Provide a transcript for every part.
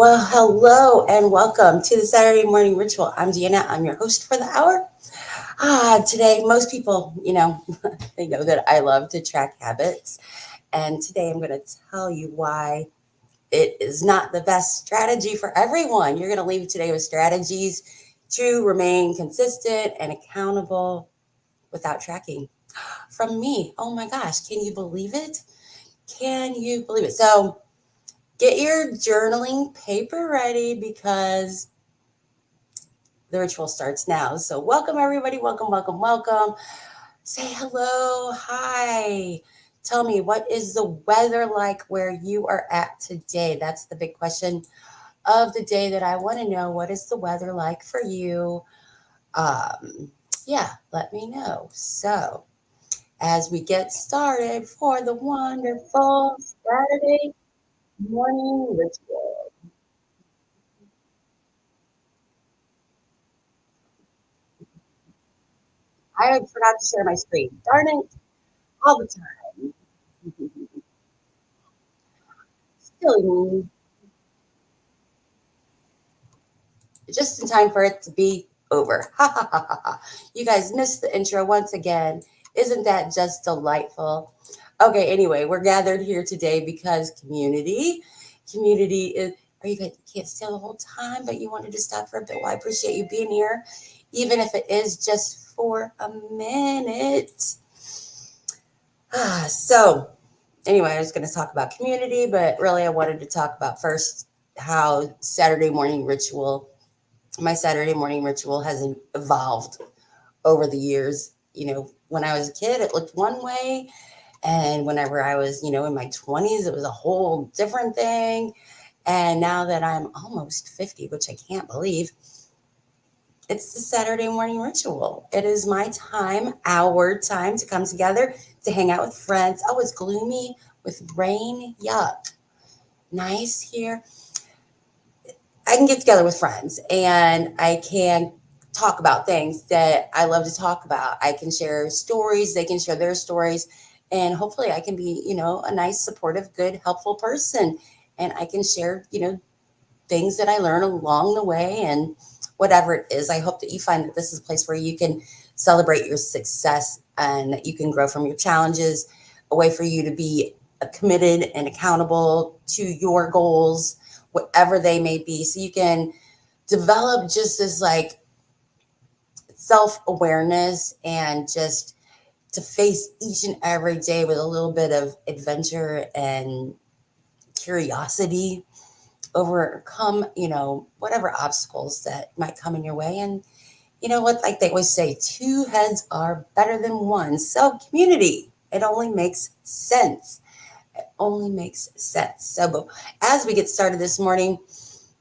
Well, hello and welcome to the Saturday morning ritual. I'm Deanna. I'm your host for the hour. Today, most people, they know that I love to track habits. And today I'm going to tell you why it is not the best strategy for everyone. You're going to leave today with strategies to remain consistent and accountable without tracking from me. Oh my gosh, can you believe it? Can you believe it? So, get your journaling paper ready because the ritual starts now. So, welcome everybody. Welcome, welcome, welcome. Say hello. Hi. Tell me, what is the weather like where you are at today? That's the big question of the day that I want to know. What is the weather like for you? Um, yeah, let me know. So, as we get started for the wonderful Saturday morning ritual, I forgot to share my screen. Darn it, all the time. Silly me. Just in time for it to be over. Ha ha ha ha ha. You guys missed the intro once again. Isn't that just delightful? Okay, anyway, we're gathered here today because community is, are you guys, you can't stay the whole time, but you wanted to stop for a bit. Well, I appreciate you being here, even if it is just for a minute. So, anyway, I was going to talk about community, but really I wanted to talk about first how my Saturday morning ritual has evolved over the years. When I was a kid, it looked one way. And whenever I was, in my 20s, it was a whole different thing. And now that I'm almost 50, which I can't believe, it's the Saturday morning ritual. It is my time, our time to come together, to hang out with friends. Oh, it's gloomy with rain. Yuck. Nice here. I can get together with friends and I can talk about things that I love to talk about. I can share stories, they can share their stories, and hopefully I can be, a nice, supportive, good, helpful person. And I can share, things that I learn along the way and whatever it is. I hope that you find that this is a place where you can celebrate your success and that you can grow from your challenges, a way for you to be committed and accountable to your goals, whatever they may be. So you can develop just this like self awareness and just to face each and every day with a little bit of adventure and curiosity, overcome, whatever obstacles that might come in your way. And you know what, like they always say, two heads are better than one. So community, it only makes sense. It only makes sense. So as we get started this morning,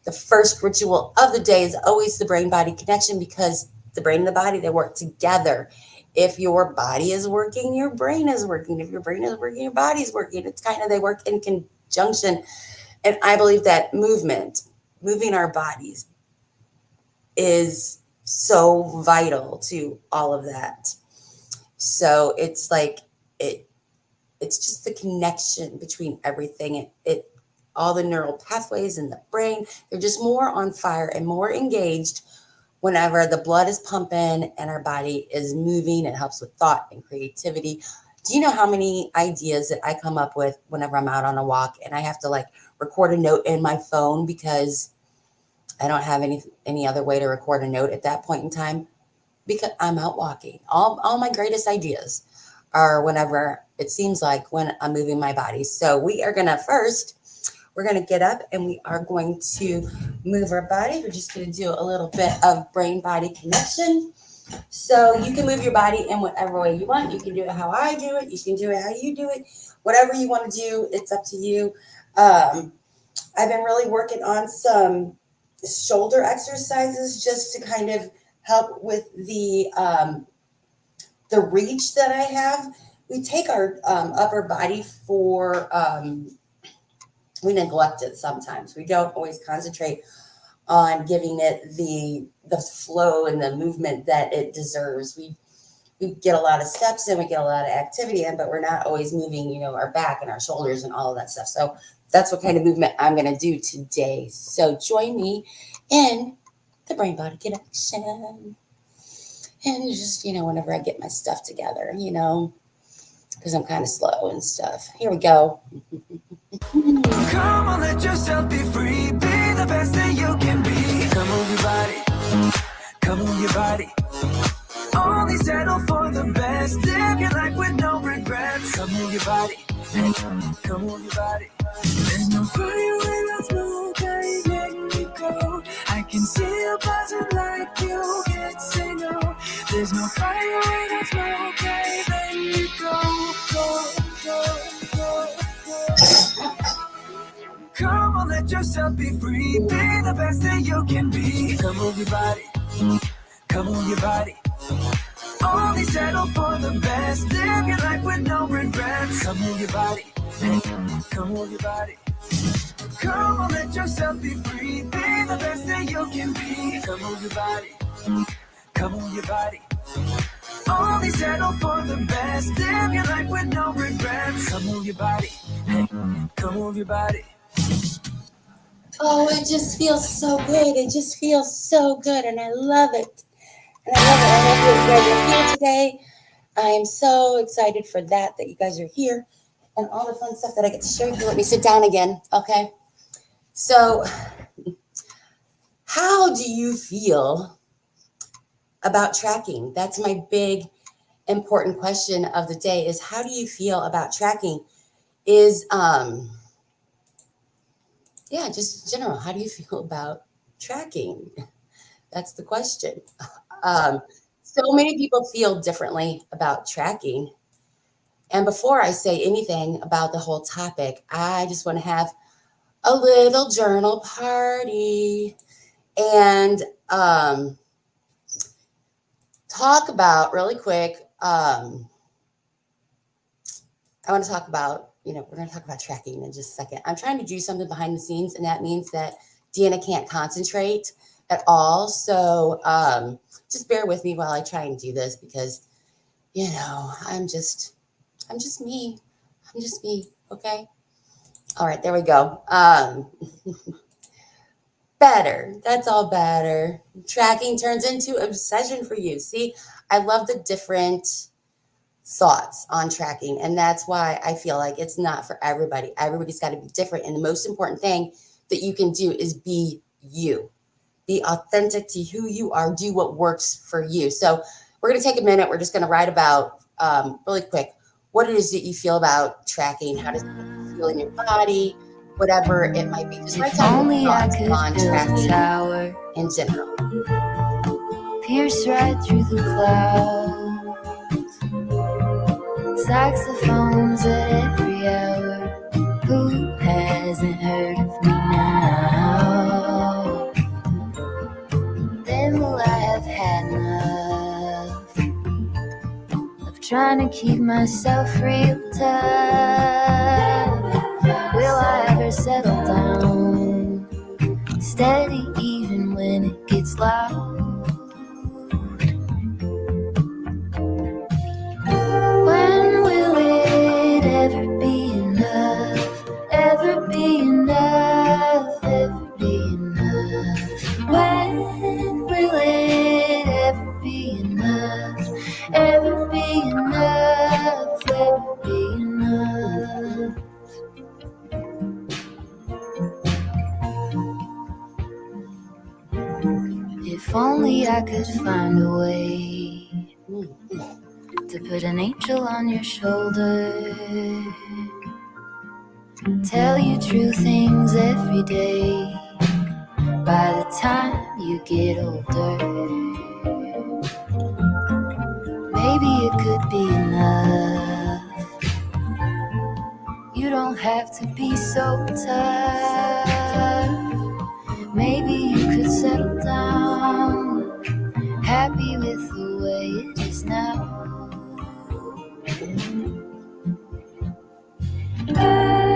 the first ritual of the day is always the brain body connection because the brain and the body, they work together. If your body is working, your brain is working. If your brain is working, your body's working. It's kind of, they work in conjunction. And I believe that moving our bodies is so vital to all of that. So it's like it it's just the connection between everything. It all the neural pathways in the brain, they're just more on fire and more engaged whenever the blood is pumping and our body is moving. It helps with thought and creativity. Do you know how many ideas that I come up with whenever I'm out on a walk and I have to like record a note in my phone because I don't have any other way to record a note at that point in time because I'm out walking. All my greatest ideas are whenever it seems like when I'm moving my body. So we're gonna get up and we are going to move our body. We're just gonna do a little bit of brain body connection. So you can move your body in whatever way you want. You can do it how I do it. You can do it how you do it. Whatever you want to do, it's up to you. Um, I've been really working on some shoulder exercises just to kind of help with the reach that I have. We take our upper body for we neglect it sometimes. We don't always concentrate on giving it the flow and the movement that it deserves. we get a lot of steps in, we get a lot of activity in, but we're not always moving, our back and our shoulders and all of that stuff. So that's what kind of movement I'm going to do today. So join me in the brain body connection. And just, whenever I get my stuff together, because I'm kind of slow and stuff. Here we go. Come on, let yourself be free. Be the best that you can be. Come move your body. Come move your body. Only settle for the best. Live your life with no regrets. Come move your body. Come move your body. There's no fire without smoke. I ain't letting you go. I can see you buzzing like you can't say no. There's no fire without smoke. I ain't letting you go. Come on, let yourself be free. Be the best that you can be. Come move your body. Come move your body. Only settle for the best. Live your life with no regrets. Come move your body. Come move your body. Come on, let yourself be free. Be the best that you can be. Come move your body. Come move your body. Only settle for the best. Live your life with no regrets. Come move your body. Come move your body. Oh, it just feels so good. It just feels so good, and I love it. And I love it. I love you guys are here today. I am so excited for that you guys are here and all the fun stuff that I get to share with you. Let me sit down again, okay? So, how do you feel about tracking? That's my big, important question of the day is how do you feel about tracking? Just in general, how do you feel about tracking? That's the question. So many people feel differently about tracking. And before I say anything about the whole topic, I just want to have a little journal party and talk about really quick. I want to talk about, we're going to talk about tracking in just a second. I'm trying to do something behind the scenes, and that means that Deanna can't concentrate at all. So just bear with me while I try and do this because, I'm just me. I'm just me. Okay. All right. There we go. Better. That's all better. Tracking turns into obsession for you. See, I love the different thoughts on tracking. And that's why I feel like it's not for everybody. Everybody's got to be different. And the most important thing that you can do is be you. Be authentic to who you are. Do what works for you. So we're going to take a minute. We're just going to write about really quick what it is that you feel about tracking. How does it make you feel in your body? Whatever it might be. Just write down your thoughts on tracking tower in general. Pierce right through the clouds. Saxophones at every hour. Who hasn't heard of me now? Then will I have had enough of trying to keep myself real tough? Will I ever settle down, steady even when it gets loud? When will it ever be enough? Ever be enough? Ever be enough? When will it ever be enough? Ever be enough? Ever be enough? If only I could find a way to put an angel on your shoulder, tell you true things every day. By the time you get older, maybe it could be enough. You don't have to be so tough. Maybe you could settle down, happy with the way it is now.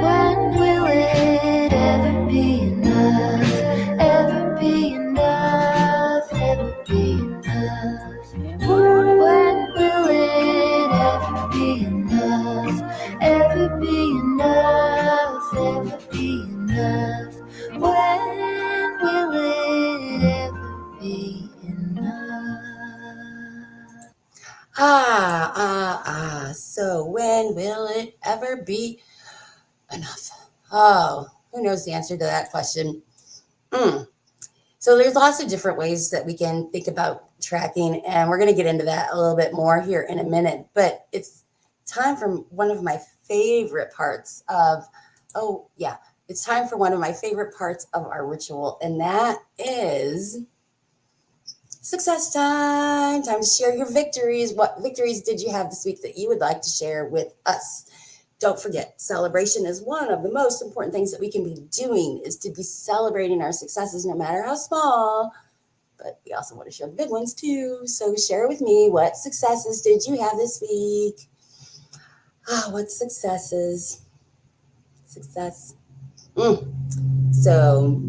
When will it ever be enough? Ever be enough? Ever be enough? When will So when will it ever be enough? Oh, who knows the answer to that question? Mm. So there's lots of different ways that we can think about tracking, and we're going to get into that a little bit more here in a minute. But it's time for one of my favorite parts of, oh yeah, it's time for one of my favorite parts of our ritual, and that is success time. Time to share your victories. What victories did you have this week that you would like to share with us? Don't forget, celebration is one of the most important things that we can be doing, is to be celebrating our successes, no matter how small. But we also want to share the big ones too. So share with me, what successes did you have this week? What successes? Success. So,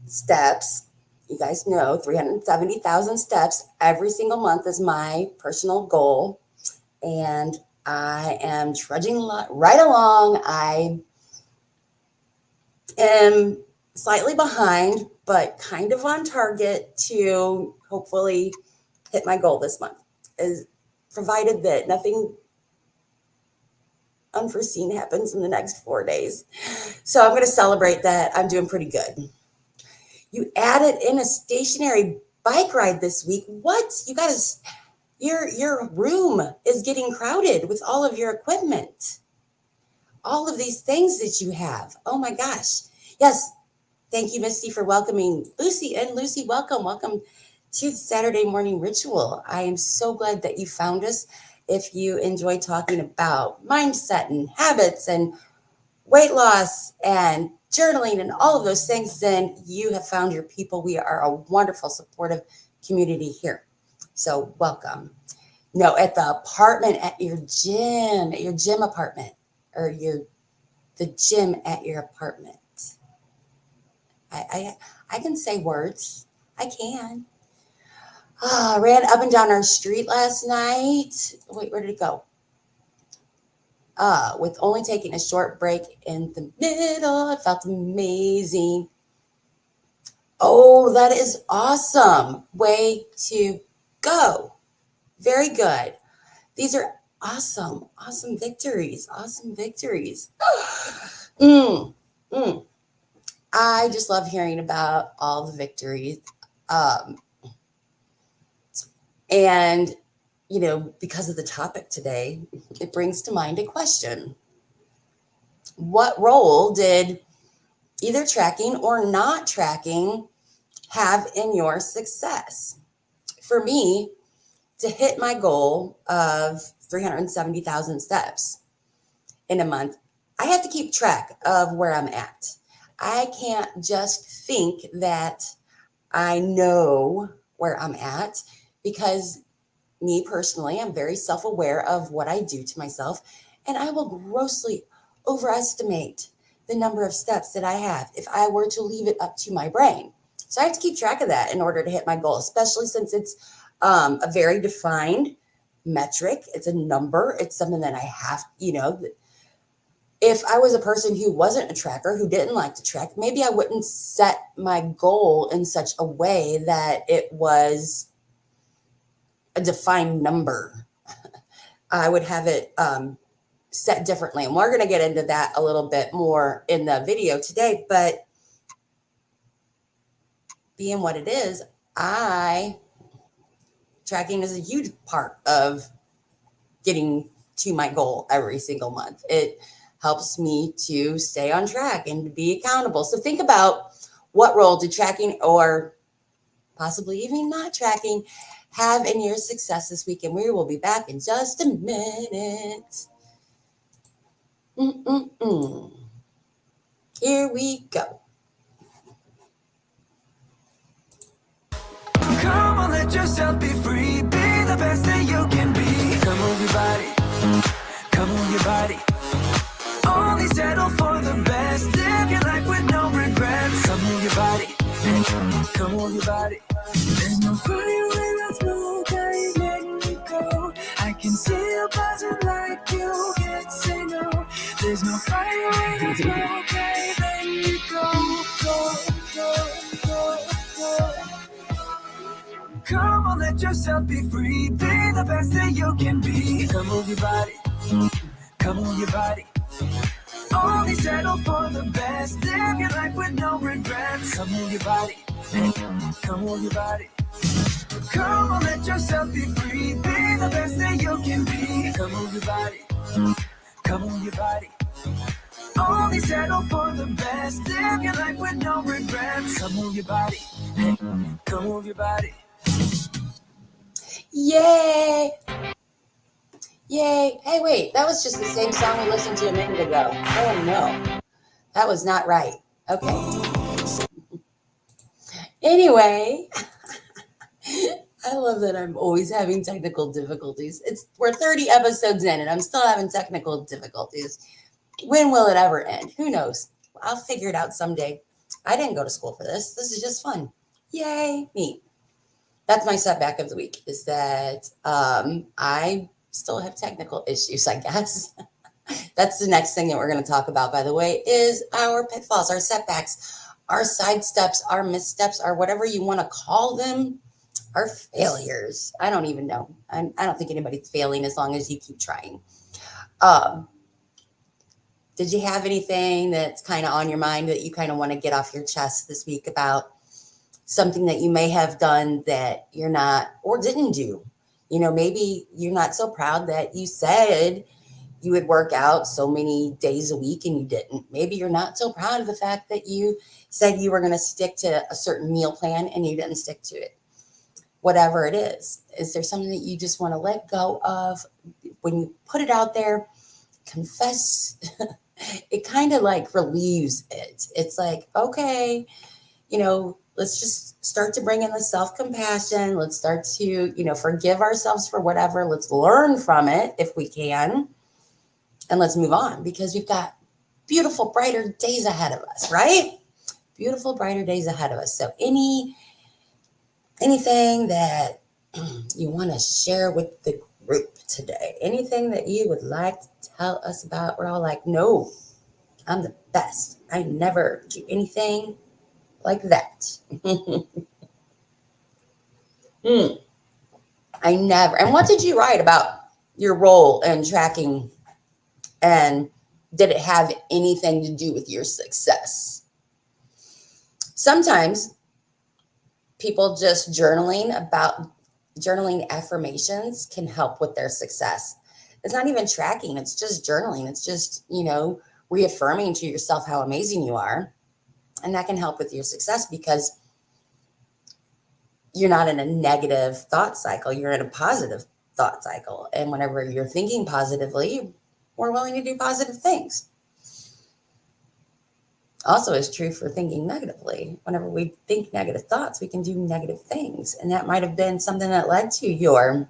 steps. You guys know 370,000 steps every single month is my personal goal. And I am trudging right along. I am slightly behind, but kind of on target to hopefully hit my goal this month, is provided that nothing unforeseen happens in the next 4 days. So I'm going to celebrate that. I'm doing pretty good. You added in a stationary bike ride this week. What? You guys, your room is getting crowded with all of your equipment. All of these things that you have. Oh my gosh. Yes. Thank you, Misty, for welcoming Lucy. And Lucy, welcome. Welcome to the Saturday morning ritual. I am so glad that you found us. If you enjoy talking about mindset and habits and weight loss and journaling and all of those things, then you have found your people. We are a wonderful, supportive community here. So welcome. No, at the apartment, at your gym apartment, or the gym at your apartment. I can say words. I can. Ran up and down our street last night. Wait, where did it go? With only taking a short break in the middle. It felt amazing. Oh, that is awesome. Way to go. Very good. These are awesome victories. Awesome victories. I just love hearing about all the victories. And, you know, because of the topic today, it brings to mind a question. What role did either tracking or not tracking have in your success? For me, to hit my goal of 370,000 steps in a month, I have to keep track of where I'm at. I can't just think that I know where I'm at, because me personally, I'm very self-aware of what I do to myself, and I will grossly overestimate the number of steps that I have if I were to leave it up to my brain. So I have to keep track of that in order to hit my goal, especially since it's a very defined metric. It's a number. It's something that I have, if I was a person who wasn't a tracker, who didn't like to track, maybe I wouldn't set my goal in such a way that it was a defined number. I would have it set differently. And we're going to get into that a little bit more in the video today. But being what it is, tracking is a huge part of getting to my goal every single month. It helps me to stay on track and to be accountable. So think about, what role did tracking, or possibly even not tracking, have in your success this week? And we will be back in just a minute. Here we go. Come on, let yourself be free. Be the best that you can be. Come move your body. Come move your body. Only settle for the best. Live your life with no regrets. Come move your body. Come move your body. There's no fire when I smoke. I ain't letting you go. I can see you buzzing like you can't say no. There's no fire when I smoke. I ain't letting you go. Go, go, go, go. Come on, let yourself be free. Be the best that you can be. Come move your body. Come move your body. Only settle for the best. Live your life with no regrets. Come move your body. Come move your body. Come on, let yourself be free. Be the best that you can be. Come move your body. Come move your body. Only settle for the best. Live your life with no regrets. Come move your body. Come move your body. Yay! Yay. Hey, wait, that was just the same song we listened to a minute ago. Oh, no. That was not right. Okay. Anyway, I love that I'm always having technical difficulties. We're 30 episodes in and I'm still having technical difficulties. When will it ever end? Who knows? I'll figure it out someday. I didn't go to school for this. This is just fun. Yay, me. That's my setback of the week, is that I still have technical issues, I guess. That's the next thing that we're going to talk about, by the way, is our pitfalls, our setbacks, our sidesteps, our missteps, or whatever you want to call them, our failures. I don't even know. I don't think anybody's failing as long as you keep trying. Did you have anything that's kind of on your mind that you kind of want to get off your chest this week about something that you may have done that you're not or didn't do? You know, maybe you're not so proud that you said you would work out so many days a week and you didn't. Maybe you're not so proud of the fact that you said you were going to stick to a certain meal plan and you didn't stick to it. Whatever it is there something that you just want to let go of? When you put it out there, confess, it kind of like relieves it. It's like, okay, you know, let's just start to bring in the self-compassion. Let's start to, you know, forgive ourselves for whatever. Let's learn from it if we can. And let's move on, because we've got beautiful, brighter days ahead of us, right? Beautiful, brighter days ahead of us. So anything that you want to share with the group today, anything that you would like to tell us about? We're all like, no, I'm the best. I never do anything like that. I never. And what did you write about your role in tracking? And did it have anything to do with your success? Sometimes people just journaling affirmations can help with their success. It's not even tracking. It's just journaling. It's just, you know, reaffirming to yourself how amazing you are. And that can help with your success because you're not in a negative thought cycle. You're in a positive thought cycle. And whenever you're thinking positively, we're willing to do positive things. Also is true for thinking negatively. Whenever we think negative thoughts, we can do negative things. And that might have been something that led to your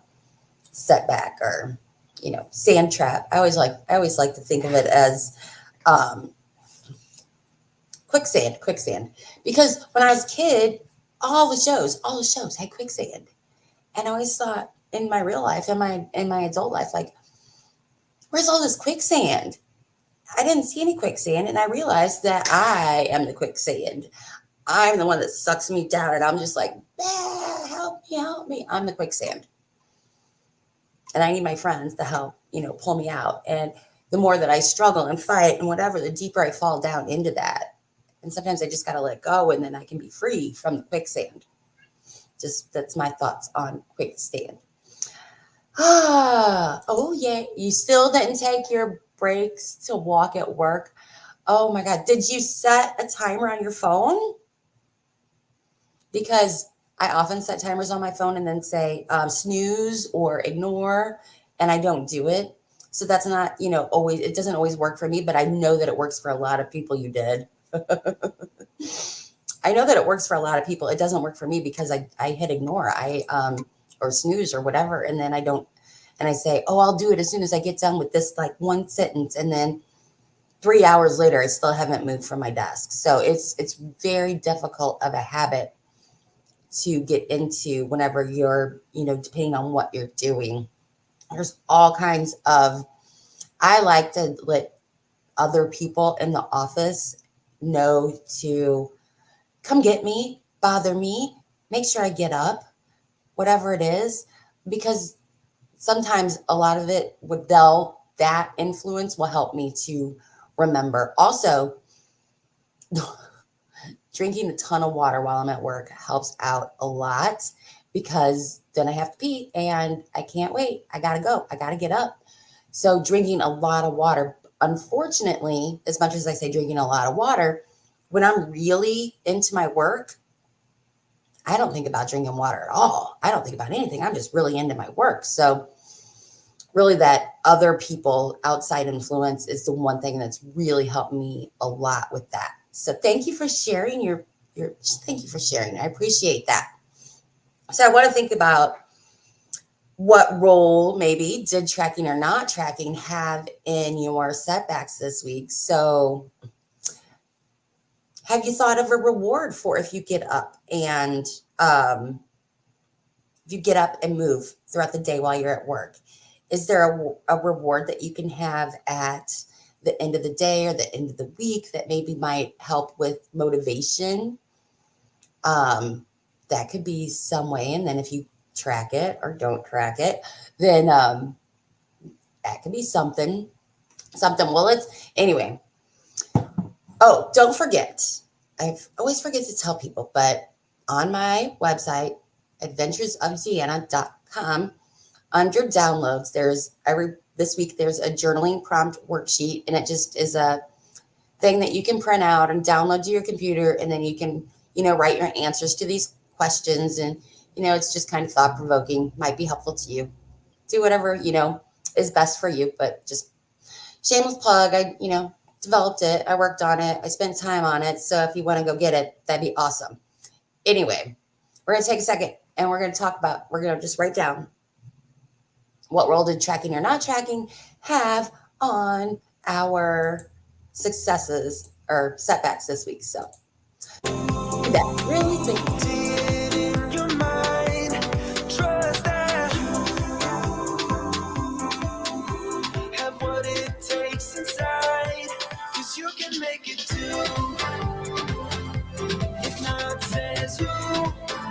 setback or, you know, sand trap. I always like to think of it as quicksand. Because when I was a kid, all the shows had quicksand. And I always thought in my real life, in my adult life, like, where's all this quicksand? I didn't see any quicksand, and I realized that I am the quicksand. I'm the one that sucks me down, and I'm just like, help me. I'm the quicksand. And I need my friends to help, you know, pull me out. And the more that I struggle and fight and whatever, the deeper I fall down into that. And sometimes I just got to let go, and then I can be free from the quicksand. Just, that's my thoughts on quicksand. Oh yeah. You still didn't take your breaks to walk at work. Oh my God. Did you set a timer on your phone? Because I often set timers on my phone and then say snooze or ignore, and I don't do it. So that's not, you know, always, it doesn't always work for me, but I know that it works for a lot of people. You did. I know that it works for a lot of people. It doesn't work for me because I hit ignore. Or snooze or whatever. And then I don't, and I say, oh, I'll do it as soon as I get done with this, like one sentence. And then 3 hours later, I still haven't moved from my desk. So it's very difficult of a habit to get into whenever you're, you know, depending on what you're doing. There's all kinds of, I like to let other people in the office know to come get me, bother me, make sure I get up. whatever it is, because sometimes a lot of it would they'll that influence will help me to remember. Also, drinking a ton of water while I'm at work helps out a lot because then I have to pee and I can't wait. I gotta go. I gotta get up. So drinking a lot of water. Unfortunately, as much as I say drinking a lot of water, when I'm really into my work, I don't think about drinking water at all. I don't think about anything. I'm just really into my work. So really that other people outside influence is the one thing that's really helped me a lot with that. So thank you for sharing your thank you for sharing. I appreciate that. So I want to think about what role maybe did tracking or not tracking have in your setbacks this week. So have you thought of a reward for if you get up and um, if you get up and move throughout the day while you're at work? Is there a reward that you can have at the end of the day or the end of the week that maybe might help with motivation? Um, that could be some way. And then if you track it or don't track it, then that could be something. Something. Well, it's anyway. Oh, don't forget. I always forget to tell people, but on my website, adventuresofdeanna.com, under downloads, there's every this week there's a journaling prompt worksheet, and it just is a thing that you can print out and download to your computer, and then you can, write your answers to these questions, and it's just kind of thought provoking, might be helpful to you. Do whatever is best for you, but just shameless plug. I developed it, I worked on it, I spent time on it. So if you want to go get it, that'd be awesome. Anyway, we're gonna take a second and we're gonna just write down what role did tracking or not tracking have on our successes or setbacks this week. So do that really quick.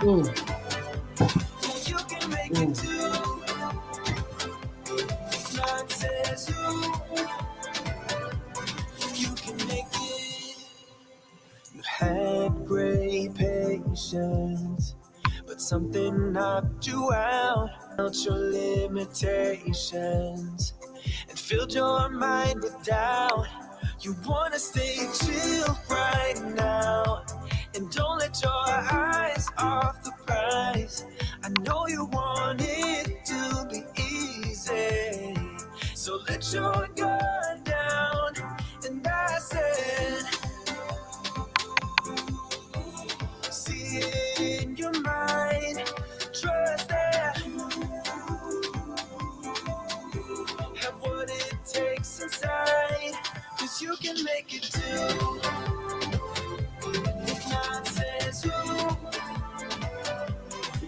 Mm. Mm. Had great patience, but something knocked you out your limitations and filled your mind with doubt. You wanna stay chill right now and don't let your eyes off the prize. I know you want it to be easy, so let your guard down. And I said, see it in your mind, trust that, have what it takes inside, 'cause you can make it too. If not says who,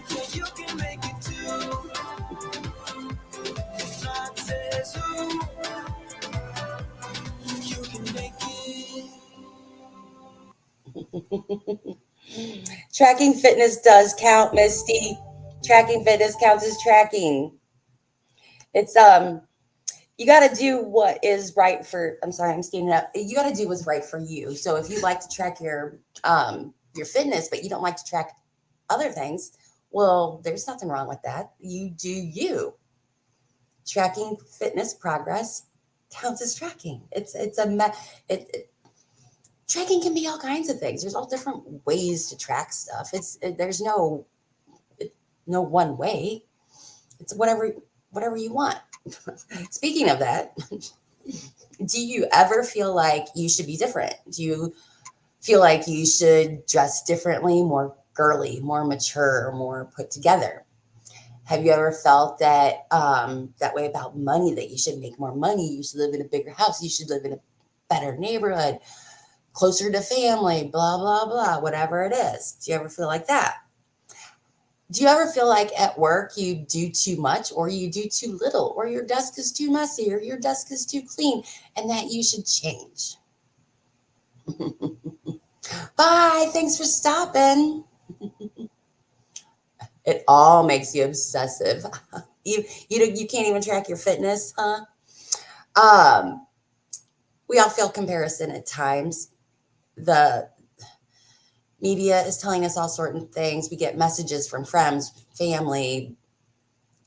yeah, you can make it too. If not says who, you can make it. Tracking fitness does count, Misty. Tracking fitness counts as tracking. It's you got to do what is right for. I'm sorry, I'm standing up. You got to do what's right for you. So if you like to track your fitness, but you don't like to track other things, well, there's nothing wrong with that. You do you. Tracking fitness progress counts as tracking. Tracking can be all kinds of things. There's all different ways to track stuff. There's no one way. It's whatever you want. Speaking of that, do you ever feel like you should be different? Do you feel like you should dress differently, more girly, more mature, more put together? Have you ever felt that way about money, that you should make more money, you should live in a bigger house, you should live in a better neighborhood, closer to family, blah, blah, blah, whatever it is? Do you ever feel like that? Do you ever feel like at work you do too much or you do too little, or your desk is too messy or your desk is too clean, and that you should change? Bye. Thanks for stopping. It all makes you obsessive. You can't even track your fitness, huh? Um, we all feel comparison at times. The media is telling us all sorts of things. We get messages from friends, family,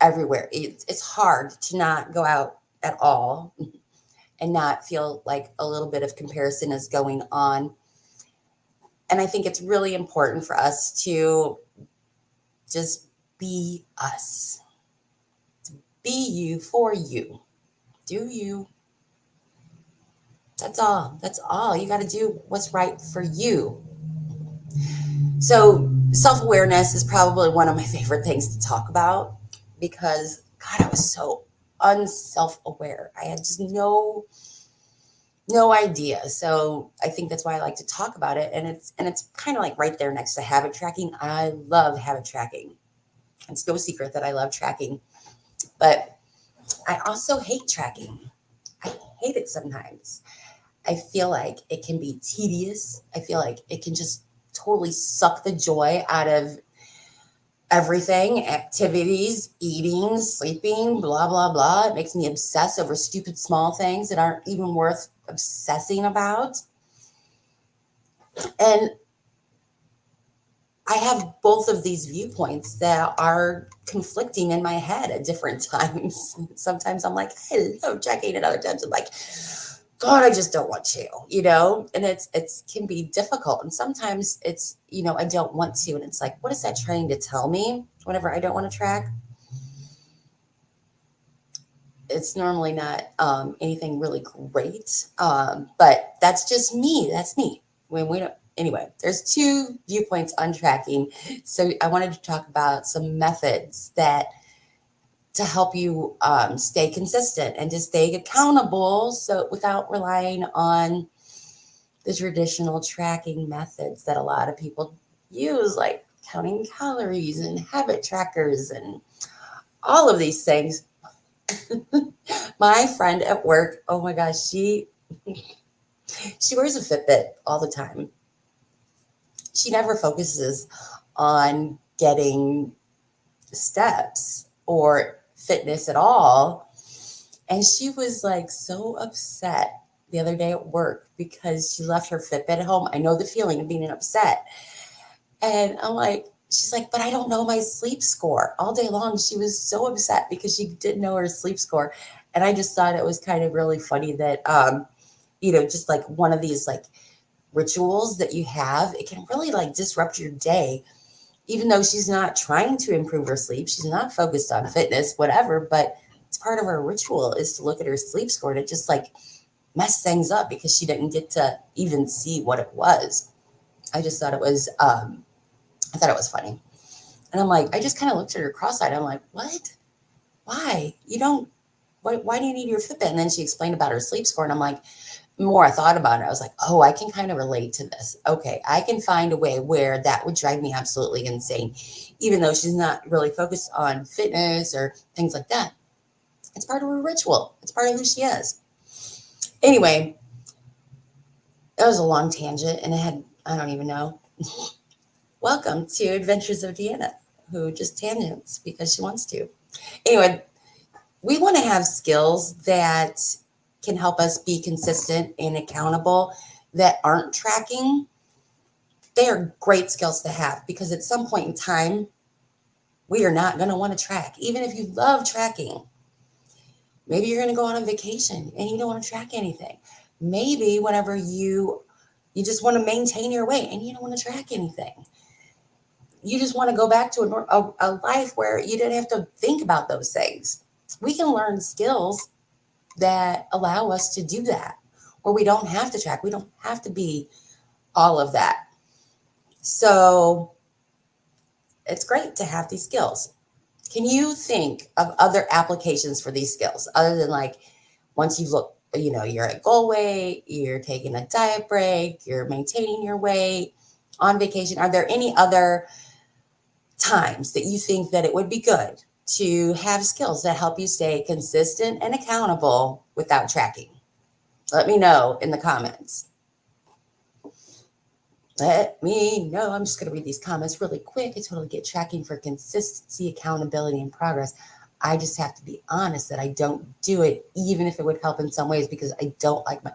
everywhere. It's hard to not go out at all and not feel like a little bit of comparison is going on. And I think it's really important for us to just be us, be you for you, do you. That's all. That's all. You got to do what's right for you. So, self awareness is probably one of my favorite things to talk about because, God, I was so unself aware. I had just no idea. So I think that's why I like to talk about it. And it's kind of like right there next to habit tracking. I love habit tracking. It's no secret that I love tracking, but I also hate tracking. I hate it sometimes. I feel like it can be tedious. I feel like it can just totally suck the joy out of everything, activities, eating, sleeping, blah, blah, blah. It makes me obsess over stupid small things that aren't even worth obsessing about. And I have both of these viewpoints that are conflicting in my head at different times. Sometimes I'm like, I love checking, and other times I'm like, God, I just don't want to, and it's can be difficult. And sometimes it's, I don't want to. And it's like, what is that trying to tell me whenever I don't want to track? It's normally not anything really great. But that's just me. That's me. When we don't, anyway, there's two viewpoints on tracking. So I wanted to talk about some methods that to help you stay consistent and to stay accountable. So without relying on the traditional tracking methods that a lot of people use, like counting calories and habit trackers and all of these things. My friend at work, oh my gosh, she wears a Fitbit all the time. She never focuses on getting steps or fitness at all. And she was like so upset the other day at work because she left her Fitbit at home. I know the feeling of being upset. And I'm like, she's like, but I don't know my sleep score. All day long, she was so upset because she didn't know her sleep score. And I just thought it was kind of really funny that, just like one of these like rituals that you have, it can really like disrupt your day, even though she's not trying to improve her sleep. She's not focused on fitness, whatever, but it's part of her ritual is to look at her sleep score to just like mess things up because she didn't get to even see what it was. I just thought it was, I thought it was funny. And I'm like, I just kind of looked at her cross-eyed. I'm like, what? Why? You don't, why do you need your Fitbit? And then she explained about her sleep score. And I'm like, the more I thought about it, I was like, oh, I can kind of relate to this. Okay, I can find a way where that would drive me absolutely insane, even though she's not really focused on fitness or things like that. It's part of her ritual. It's part of who she is. Anyway, that was a long tangent and it had, I don't even know. Welcome to Adventures of Deanna, who just tangents because she wants to. Anyway, we want to have skills that can help us be consistent and accountable that aren't tracking. They are great skills to have because at some point in time, we are not going to want to track, even if you love tracking. Maybe you're going to go on a vacation and you don't want to track anything. Maybe whenever you just want to maintain your weight and you don't want to track anything. You just want to go back to a life where you didn't have to think about those things. We can learn skills that allow us to do that, where we don't have to track. We don't have to be all of that. So it's great to have these skills. Can you think of other applications for these skills other than like once you've looked, you're at goal weight, you're taking a diet break, you're maintaining your weight on vacation? Are there any other times that you think that it would be good to have skills that help you stay consistent and accountable without tracking? Let me know in the comments. Let me know. I'm just going to read these comments really quick. I totally get tracking for consistency, accountability, and progress. I just have to be honest that I don't do it, even if it would help in some ways, because I don't like my.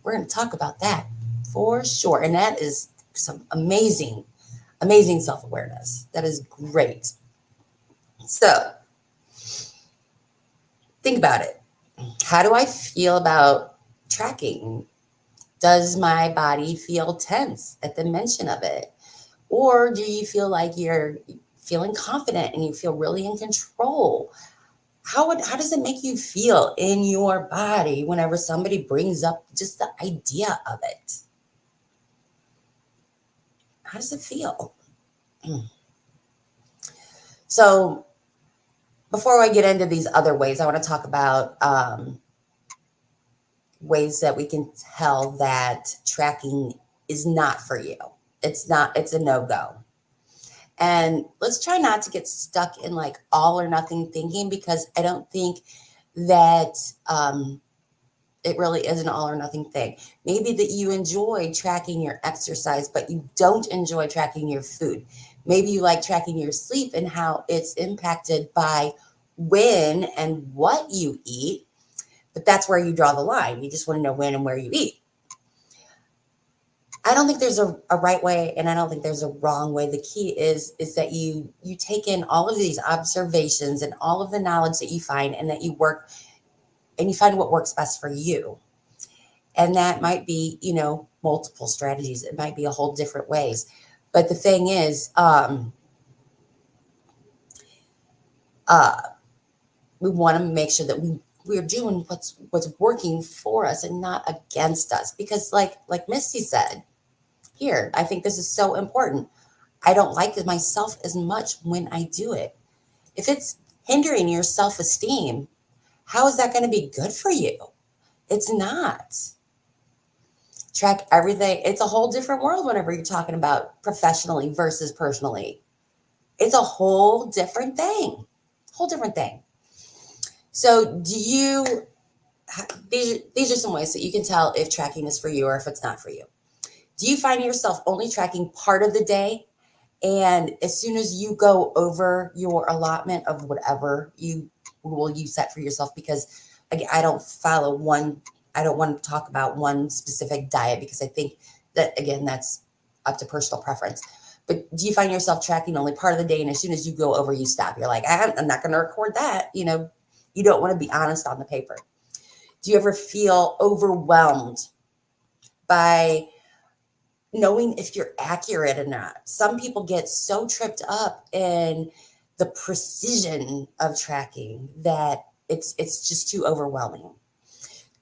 We're going to talk about that for sure. And that is some amazing, amazing self awareness. That is great. So think about it. How do I feel about tracking? Does my body feel tense at the mention of it? Or do you feel like you're feeling confident and you feel really in control? How does it make you feel in your body whenever somebody brings up just the idea of it? How does it feel? So before I get into these other ways, I want to talk about ways that we can tell that tracking is not for you. It's not, it's a no go. And let's try not to get stuck in like all or nothing thinking, because I don't think that it really is an all or nothing thing. Maybe that you enjoy tracking your exercise, but you don't enjoy tracking your food. Maybe you like tracking your sleep and how it's impacted by when and what you eat, but that's where you draw the line. You just want to know when and where you eat. I don't think there's a right way, and I don't think there's a wrong way. The key is that you take in all of these observations and all of the knowledge that you find, and that you work and you find what works best for you. And that might be, multiple strategies. It might be a whole different ways. But the thing is, uh, we want to make sure that we're doing what's working for us and not against us. Because like Misty said, here, I think this is so important. I don't like myself as much when I do it. If it's hindering your self-esteem, how is that going to be good for you? It's not. Track everything. It's a whole different world whenever you're talking about professionally versus personally. It's a whole different thing. Whole different thing. So these are some ways that you can tell if tracking is for you or if it's not for you. Do you find yourself only tracking part of the day? And as soon as you go over your allotment of whatever rule you set for yourself, because again, I don't follow one, I don't want to talk about one specific diet, because I think that, again, that's up to personal preference. But do you find yourself tracking only part of the day, and as soon as you go over, you stop? You're like, I'm not going to record that. You don't want to be honest on the paper. Do you ever feel overwhelmed by knowing if you're accurate or not? Some people get so tripped up in the precision of tracking that it's just too overwhelming.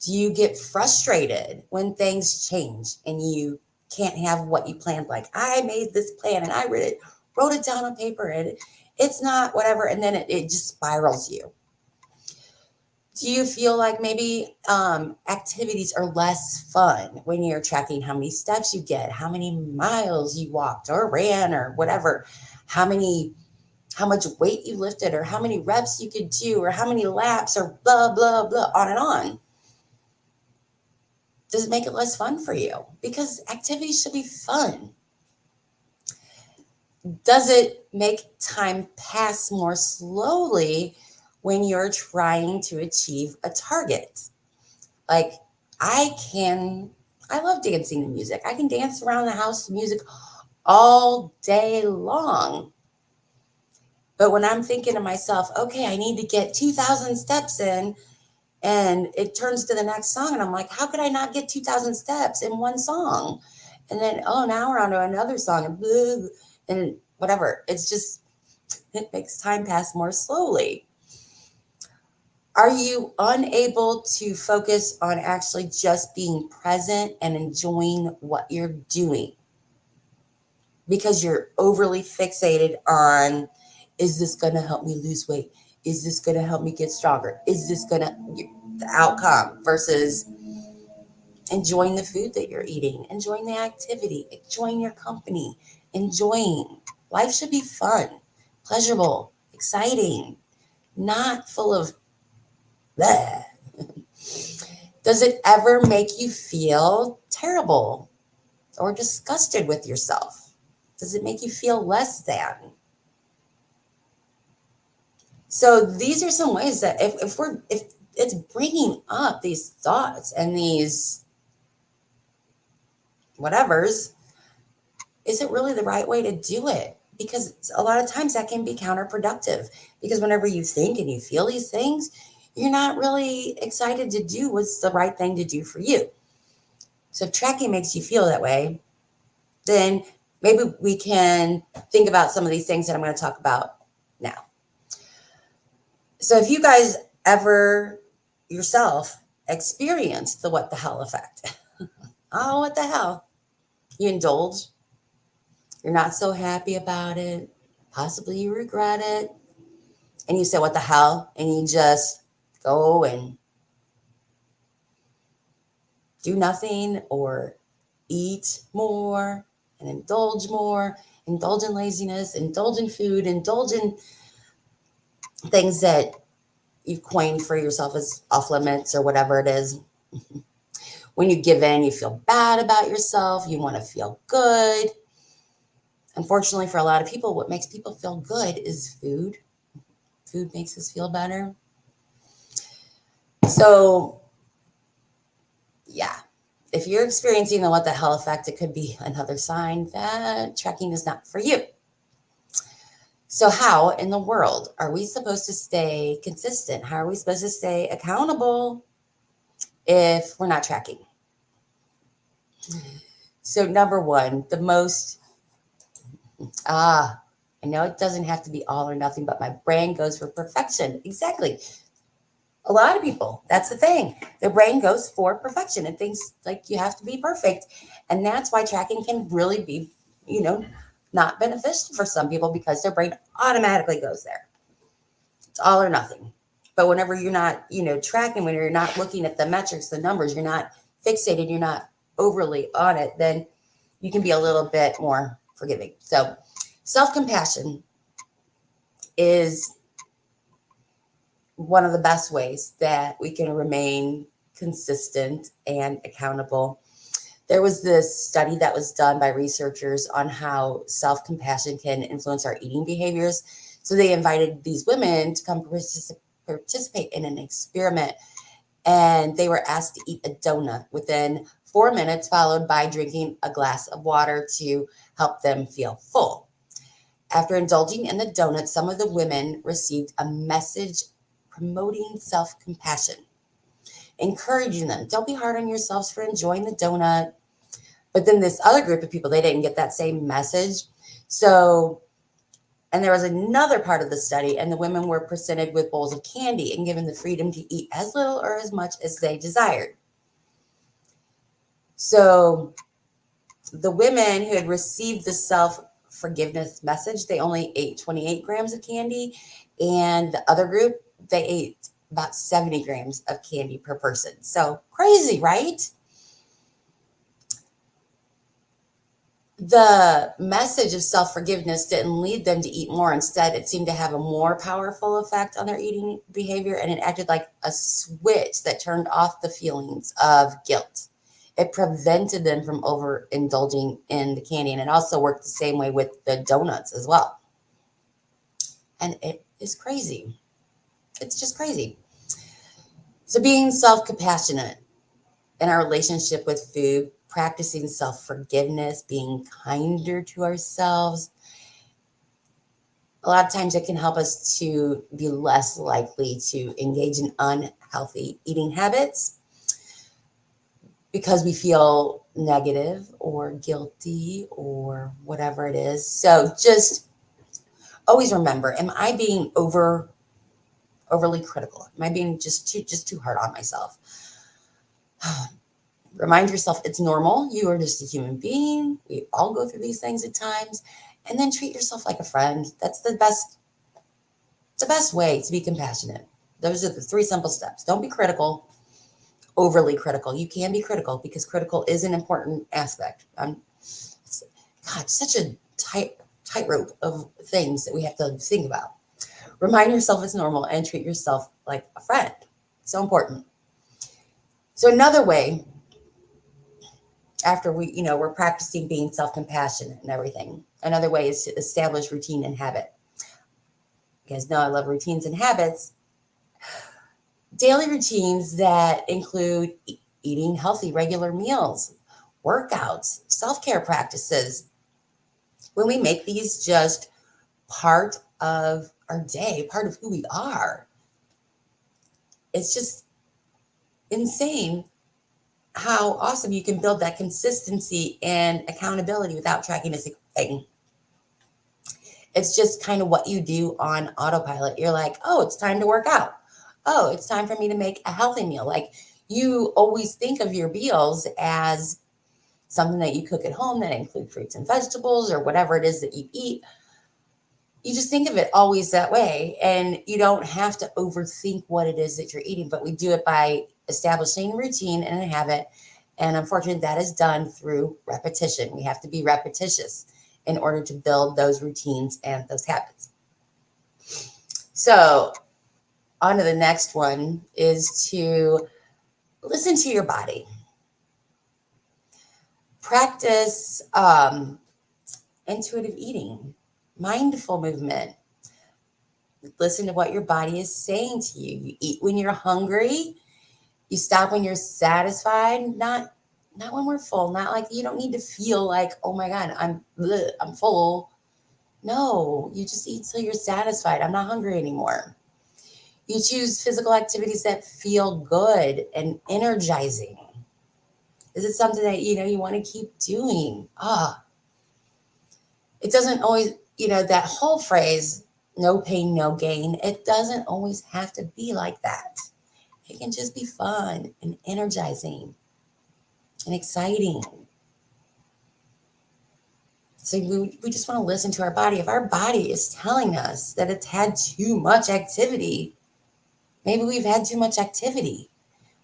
Do you get frustrated when things change and you can't have what you planned? Like, I made this plan and I wrote it down on paper, and it's not whatever, and then it just spirals you. Do you feel like maybe activities are less fun when you're tracking how many steps you get, how many miles you walked or ran or whatever, how much weight you lifted, or how many reps you could do, or how many laps, or blah blah blah, on and on? Does it make it less fun for you? Because activities should be fun. Does it make time pass more slowly when you're trying to achieve a target? Like, I love dancing to music. I can dance around the house to music all day long. But when I'm thinking to myself, okay, I need to get 2,000 steps in, and it turns to the next song, and I'm like, how could I not get 2,000 steps in one song? And then, oh, now we're on to another song, and blah, and whatever. It makes time pass more slowly. Are you unable to focus on actually just being present and enjoying what you're doing because you're overly fixated on, is this going to help me lose weight? Is this going to help me get stronger? Is this going to, the outcome, versus enjoying the food that you're eating, enjoying the activity, enjoying your company, enjoying. Life should be fun, pleasurable, exciting, not full of bleh. Does it ever make you feel terrible? or disgusted with yourself? Does it make you feel less than? So these are some ways that if it's bringing up these thoughts and these whatevers, is it really the right way to do it? Because a lot of times that can be counterproductive, because whenever you think and you feel these things, you're not really excited to do what's the right thing to do for you. So if tracking makes you feel that way, then maybe we can think about some of these things that I'm going to talk about now. So if you guys ever yourself experienced the what the hell effect, oh, what the hell? You indulge, you're not so happy about it, possibly you regret it, and you say, what the hell? And you just go and do nothing or eat more and indulge more, indulge in laziness, indulge in food, indulge in things that you've coined for yourself as off limits or whatever it is. When you give in, you feel bad about yourself. You want to feel good. Unfortunately, for a lot of people, what makes people feel good is food. Food makes us feel better. So, yeah, if you're experiencing the what the hell effect, it could be another sign that tracking is not for you. So how in the world are we supposed to stay consistent? How are we supposed to stay accountable if we're not tracking? So number one, the most, I know it doesn't have to be all or nothing, but my brain goes for perfection. Exactly. A lot of people, that's the thing. Their brain goes for perfection and thinks like you have to be perfect. And that's why tracking can really be, not beneficial for some people, because their brain automatically goes there. It's all or nothing. But whenever you're not, tracking, when you're not looking at the metrics, the numbers, you're not fixated, you're not overly on it, then you can be a little bit more forgiving. So self-compassion is one of the best ways that we can remain consistent and accountable. There was this study that was done by researchers on how self-compassion can influence our eating behaviors. So they invited these women to come participate in an experiment, and they were asked to eat a donut within 4 minutes, followed by drinking a glass of water to help them feel full. After indulging in the donut, some of the women received a message promoting self-compassion, encouraging them, don't be hard on yourselves for enjoying the donut. But then this other group of people, they didn't get that same message. So, and there was another part of the study, and the women were presented with bowls of candy and given the freedom to eat as little or as much as they desired. So the women who had received the self-forgiveness message, they only ate 28 grams of candy, and the other group, they ate about 70 grams of candy per person. So crazy, right? The message of self-forgiveness didn't lead them to eat more. Instead, it seemed to have a more powerful effect on their eating behavior, and it acted like a switch that turned off the feelings of guilt. It prevented them from overindulging in the candy, and it also worked the same way with the donuts as well. And it is crazy. It's just crazy. So being self-compassionate in our relationship with food, practicing self-forgiveness, being kinder to ourselves, a lot of times it can help us to be less likely to engage in unhealthy eating habits because we feel negative or guilty or whatever it is. So just always remember, am I being overly critical? Am I being just too hard on myself? Remind yourself it's normal. You are just a human being. We all go through these things at times. And then treat yourself like a friend. That's the best way to be compassionate. Those are the 3 simple steps. Don't be critical, overly critical. You can be critical because critical is an important aspect. Such a tightrope of things that we have to think about. Remind yourself it's normal and treat yourself like a friend. So important. So another way, after we're practicing being self-compassionate and everything. Another way is to establish routine and habit. You guys know I love routines and habits. Daily routines that include eating healthy, regular meals, workouts, self-care practices. When we make these just part of our day, part of who we are, it's just insane how awesome you can build that consistency and accountability without tracking a single thing. It's just kind of what you do on autopilot. You're like, oh, it's time to work out. Oh, it's time for me to make a healthy meal. Like, you always think of your meals as something that you cook at home that include fruits and vegetables or whatever it is that you eat. You just think of it always that way, and you don't have to overthink what it is that you're eating, but we do it by establishing a routine and a habit. And unfortunately, that is done through repetition. We have to be repetitious in order to build those routines and those habits. So on to the next one is to listen to your body. Practice intuitive eating, mindful movement. Listen to what your body is saying to you. You eat when you're hungry. You stop when you're satisfied. Not when we're full. Not like, you don't need to feel like, oh my God, I'm full. No, you just eat till you're satisfied. I'm not hungry anymore. You choose physical activities that feel good and energizing. Is it something that you want to keep doing? It doesn't always, that whole phrase, no pain, no gain, it doesn't always have to be like that. It can just be fun and energizing and exciting. So we just want to listen to our body. If our body is telling us that it's had too much activity, maybe we've had too much activity.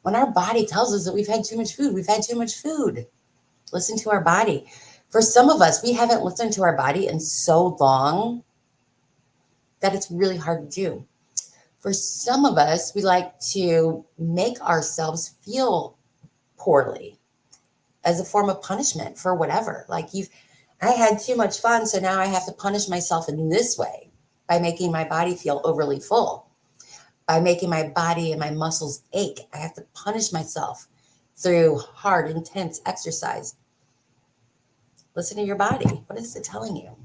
When our body tells us that we've had too much food, we've had too much food. Listen to our body. For some of us, we haven't listened to our body in so long that it's really hard to do. For some of us, we like to make ourselves feel poorly as a form of punishment for whatever. Like, I had too much fun, so now I have to punish myself in this way by making my body feel overly full, by making my body and my muscles ache. I have to punish myself through hard, intense exercise. Listen to your body. What is it telling you?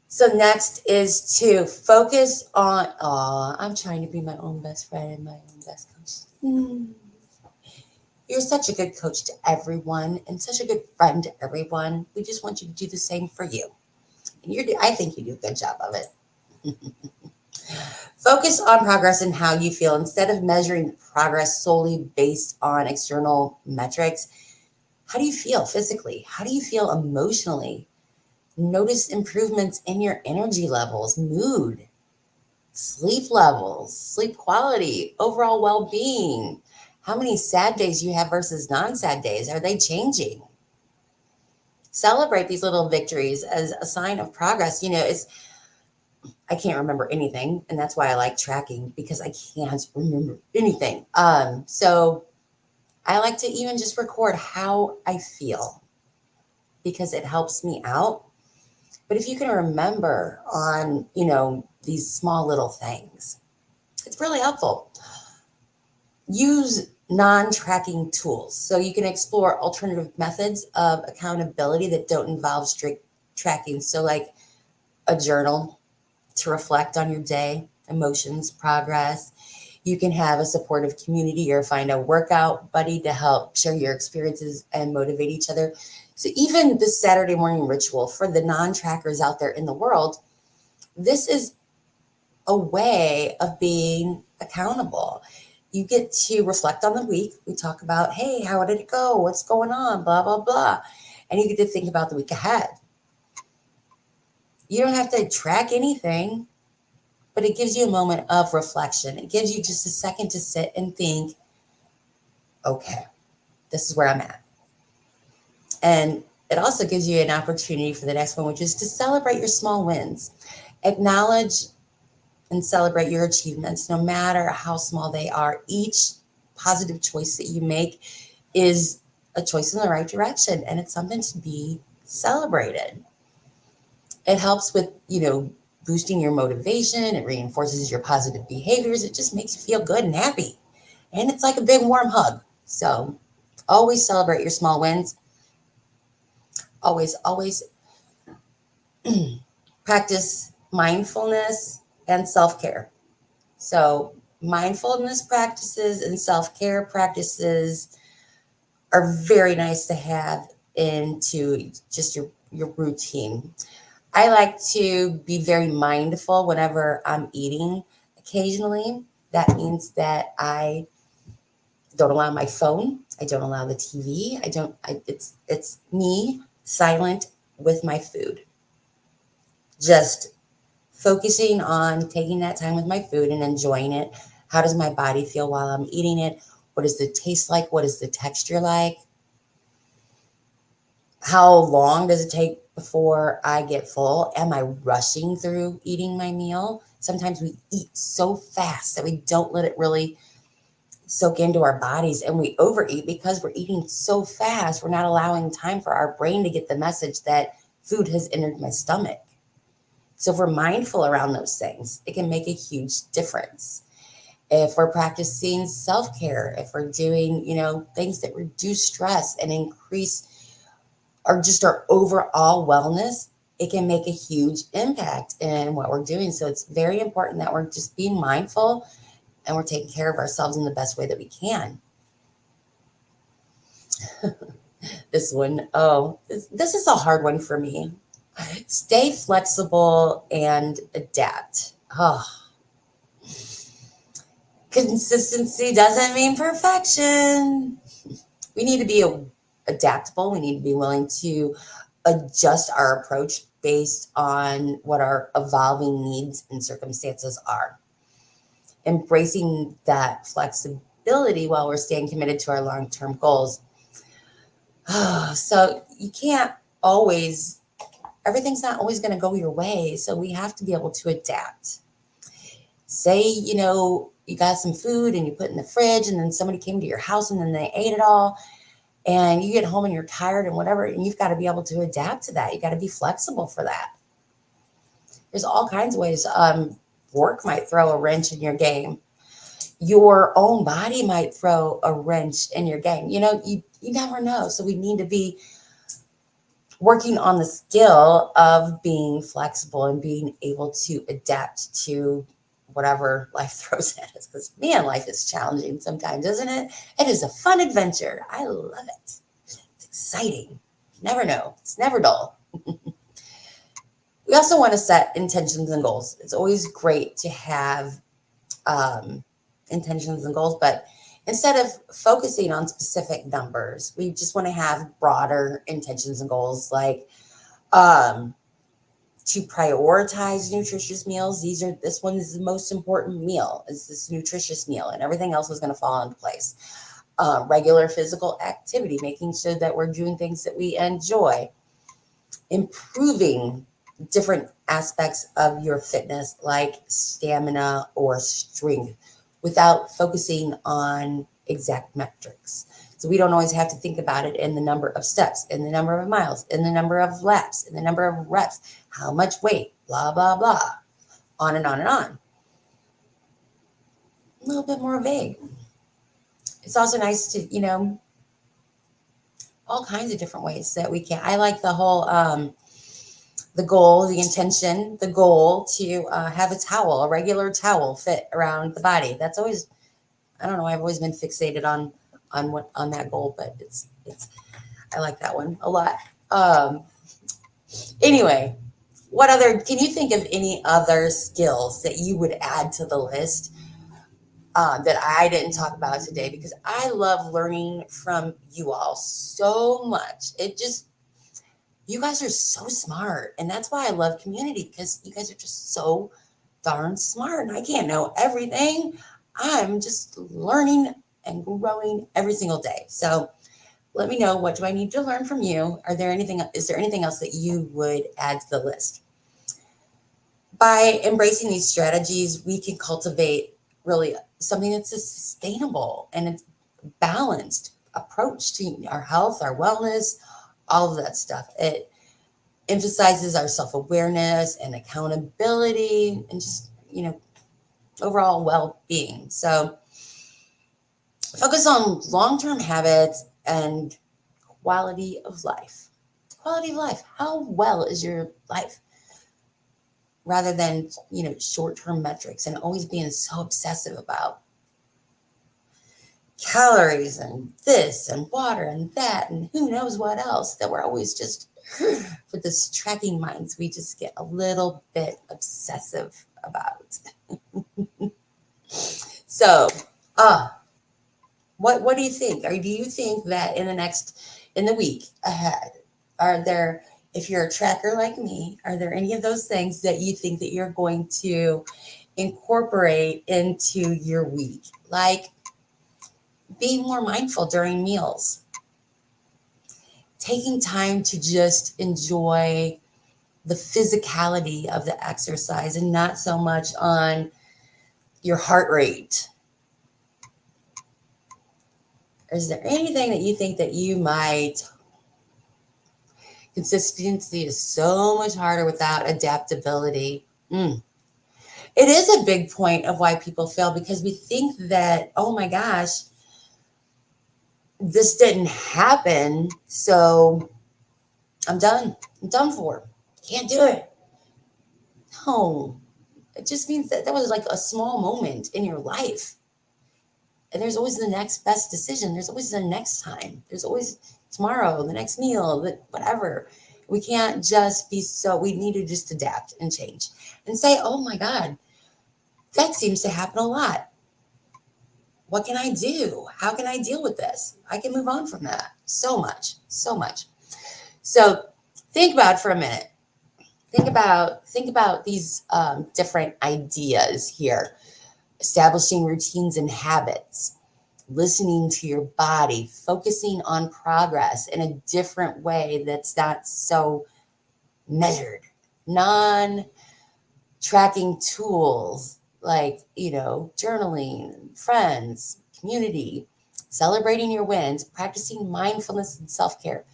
So next is to focus on, I'm trying to be my own best friend and my own best coach. You're such a good coach to everyone and such a good friend to everyone. We just want you to do the same for you. And I think you do a good job of it. Focus on progress and how you feel instead of measuring progress solely based on external metrics. How do you feel physically? How do you feel emotionally? Notice improvements in your energy levels, mood, sleep levels, sleep quality, overall well-being. How many sad days you have versus non-sad days? Are they changing? Celebrate these little victories as a sign of progress. I can't remember anything, and that's why I like tracking, because I can't remember anything. So I like to even just record how I feel because it helps me out. But if you can remember on, these small little things, it's really helpful. Use non-tracking tools so you can explore alternative methods of accountability that don't involve strict tracking. So like a journal to reflect on your day, emotions, progress. You can have a supportive community or find a workout buddy to help share your experiences and motivate each other. So even the Saturday morning ritual for the non-trackers out there in the world, this is a way of being accountable. You get to reflect on the week. We talk about, hey, how did it go? What's going on? Blah, blah, blah. And you get to think about the week ahead. You don't have to track anything, but it gives you a moment of reflection. It gives you just a second to sit and think, okay, this is where I'm at. And it also gives you an opportunity for the next one, which is to celebrate your small wins. Acknowledge and celebrate your achievements, no matter how small they are. Each positive choice that you make is a choice in the right direction, and it's something to be celebrated. It helps with, boosting your motivation. It reinforces your positive behaviors. It just makes you feel good and happy. And it's like a big warm hug. So always celebrate your small wins. Always, always practice mindfulness and self care. So, mindfulness practices and self care practices are very nice to have into just your routine. I like to be very mindful whenever I'm eating occasionally. That means that I don't allow my phone, I don't allow the TV, it's me silent with my food. Just focusing on taking that time with my food and enjoying it. How does my body feel while I'm eating it? What does the taste like? What is the texture like? How long does it take before I get full? Am I rushing through eating my meal? Sometimes we eat so fast that we don't let it really soak into our bodies, and we overeat because we're eating so fast. We're not allowing time for our brain to get the message that food has entered my stomach. So if we're mindful around those things, it can make a huge difference. If we're practicing self-care, if we're doing, things that reduce stress and increase or just our overall wellness, it can make a huge impact in what we're doing. So it's very important that we're just being mindful and we're taking care of ourselves in the best way that we can. This one, oh, this is a hard one for me. Stay flexible and adapt. Oh, consistency doesn't mean perfection. We need to be adaptable. We need to be willing to adjust our approach based on what our evolving needs and circumstances are. Embracing that flexibility while we're staying committed to our long term goals. So you can't always, everything's not always going to go your way. So we have to be able to adapt. Say, you got some food and you put it in the fridge, and then somebody came to your house and then they ate it all. And you get home and you're tired and whatever, and you've got to be able to adapt to that. You got to be flexible for that. There's all kinds of ways. Work might throw a wrench in your game. Your own body might throw a wrench in your game. You never know. So we need to be working on the skill of being flexible and being able to adapt to whatever life throws at us. Because man, life is challenging sometimes, isn't it? It is a fun adventure. I love it. It's exciting. You never know. It's never dull. We also want to set intentions and goals. It's always great to have intentions and goals, but instead of focusing on specific numbers, we just want to have broader intentions and goals, like to prioritize nutritious meals. This one is the most important meal, is this nutritious meal, and everything else is going to fall into place. Regular physical activity, making sure that we're doing things that we enjoy, improving different aspects of your fitness like stamina or strength without focusing on exact metrics. So we don't always have to think about it in the number of steps, in the number of miles, in the number of laps, in the number of reps, how much weight, blah, blah, blah, on and on and on. A little bit more vague. It's also nice to, all kinds of different ways that we can. I like the whole, the goal, the intention, the goal to have a regular towel fit around the body. That's always, I don't know, I've always been fixated on that goal, but it's I like that one a lot. Anyway, can you think of any other skills that you would add to the list that I didn't talk about today? Because I love learning from you all so much. You guys are so smart. And that's why I love community, because you guys are just so darn smart. And I can't know everything. I'm just learning and growing every single day. So let me know, what do I need to learn from you? Is there anything else that you would add to the list? By embracing these strategies, we can cultivate really something that's sustainable and it's balanced. approach to our health, our wellness, all of that stuff. It emphasizes our self awareness and accountability and just, overall well being. So, focus on long term habits and quality of life. Quality of life. How well is your life? Rather than, short term metrics and always being so obsessive about calories and this and water and that and who knows what else, that we're always just with this tracking minds, we just get a little bit obsessive about. So, uh, what do you think? Or do you think that in the week ahead, are there, if you're a tracker like me, are there any of those things that you think that you're going to incorporate into your week? Like being more mindful during meals, taking time to just enjoy the physicality of the exercise and not so much on your heart rate. Is there anything that you think that you might? Consistency is so much harder without adaptability. It is a big point of why people fail, because we think that, oh my gosh, this didn't happen, so I'm done. I'm done for. Can't do it. No, it just means that that was like a small moment in your life. And there's always the next best decision. There's always the next time. There's always tomorrow, the next meal, whatever. We can't just be so, we need to just adapt and change and say, oh my God, that seems to happen a lot. What can I do? How can I deal with this? I can move on from that. So much, so much. So think about it for a minute. Think about these different ideas here. Establishing routines and habits, listening to your body, focusing on progress in a different way that's not so measured, non tracking tools like, journaling, friends, community, celebrating your wins, practicing mindfulness and self care,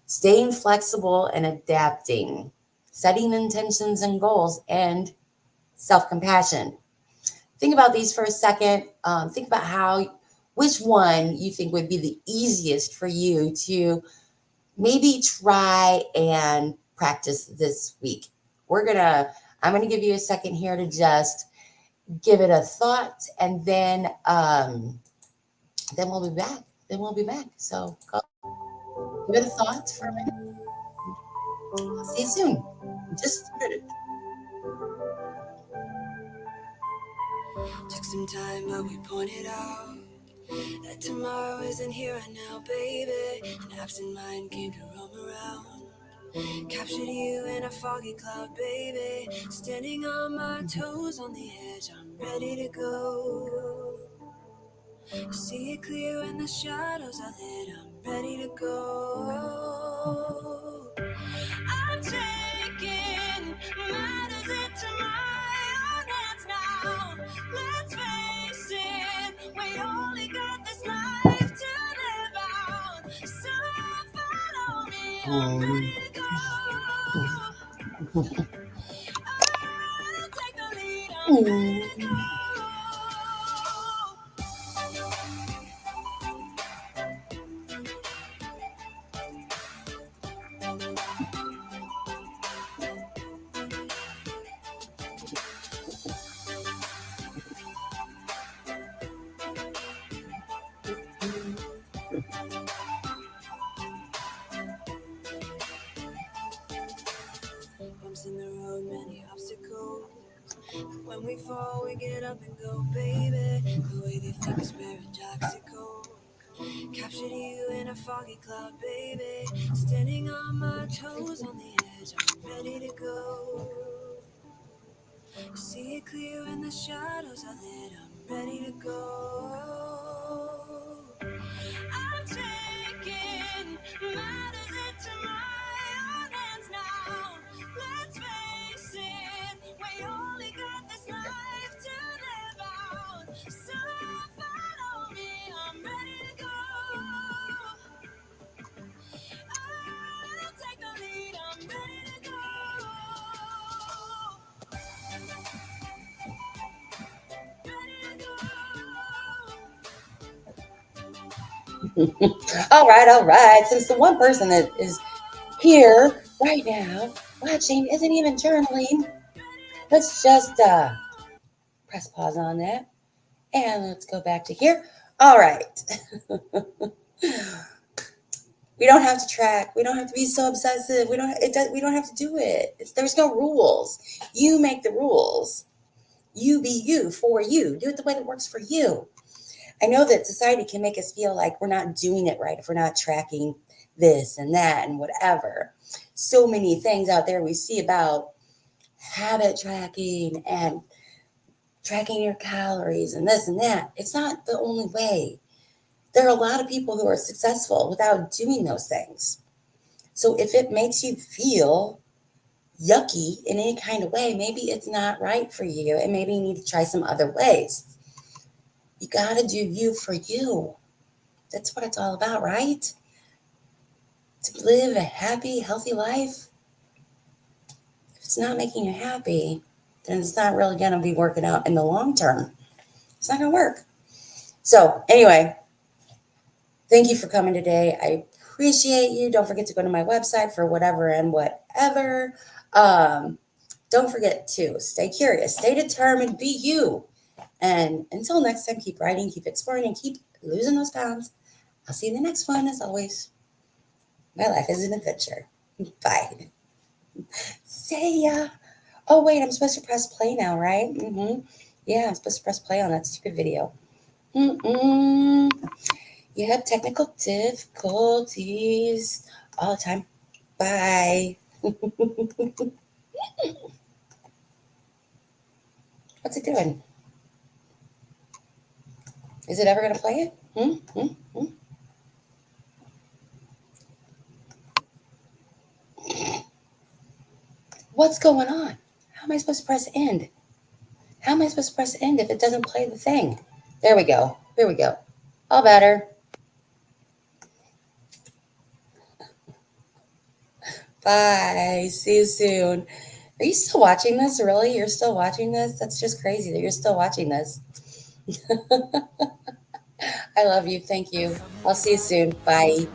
staying flexible and adapting, setting intentions and goals, and self compassion. Think about these for a second. Think about which one you think would be the easiest for you to maybe try and practice this week. I'm gonna give you a second here to just give it a thought, and then we'll be back. Then we'll be back. So go, give it a thought for a minute. I'll see you soon. Just a minute. Took some time, but we pointed out that tomorrow isn't here right now, baby. An absent mind came to roam around. Captured you in a foggy cloud, baby. Standing on my toes on the edge, I'm ready to go. See it clear when the shadows are lit, I'm ready to go. I'm taking matters into my own hands now. Let's face it, we only got this life to live out. So follow me, I'm ready to go. I'll take the lead, I'm ready to go. Bumps in the road, many obstacles. When we fall, we get up and go, baby. The way they think is paradoxical. Captured you in a foggy cloud, baby. Standing on my toes on the edge, I'm ready to go. See it clear when the shadows are lit, I'm ready to go. I'm taking matters into my own hands now. Let's face it, we only got this life to live out. So follow me, I'm ready to go. All right. Since the one person that is here right now watching isn't even journaling, let's just press pause on that and let's go back to here. All right. We don't have to track. We don't have to be so obsessive. We don't. It does. We don't have to do it. There's no rules. You make the rules. You be you for you. Do it the way that works for you. I know that society can make us feel like we're not doing it right if we're not tracking this and that and whatever. So many things out there we see about habit tracking and tracking your calories and this and that. It's not the only way. There are a lot of people who are successful without doing those things. So if it makes you feel yucky in any kind of way, maybe it's not right for you and maybe you need to try some other ways. You got to do you for you. That's what it's all about, right? To live a happy, healthy life. If it's not making you happy, then it's not really going to be working out in the long term. It's not going to work. So, anyway, thank you for coming today. I appreciate you. Don't forget to go to my website for whatever and whatever. Don't forget to stay curious, stay determined, be you. And until next time, keep writing, keep exploring, and keep losing those pounds. I'll see you in the next one. As always, my life is an adventure. Bye. See ya. Oh, wait, I'm supposed to press play now, right? Yeah, I'm supposed to press play on that stupid video. You have technical difficulties all the time. Bye. What's it doing? Is it ever going to play it? What's going on? How am I supposed to press end? How am I supposed to press end if it doesn't play the thing? There we go. Here we go. All better. Bye. See you soon. Are you still watching this? Really? You're still watching this? That's just crazy that you're still watching this. I love you. Thank you. I'll see you soon. Bye.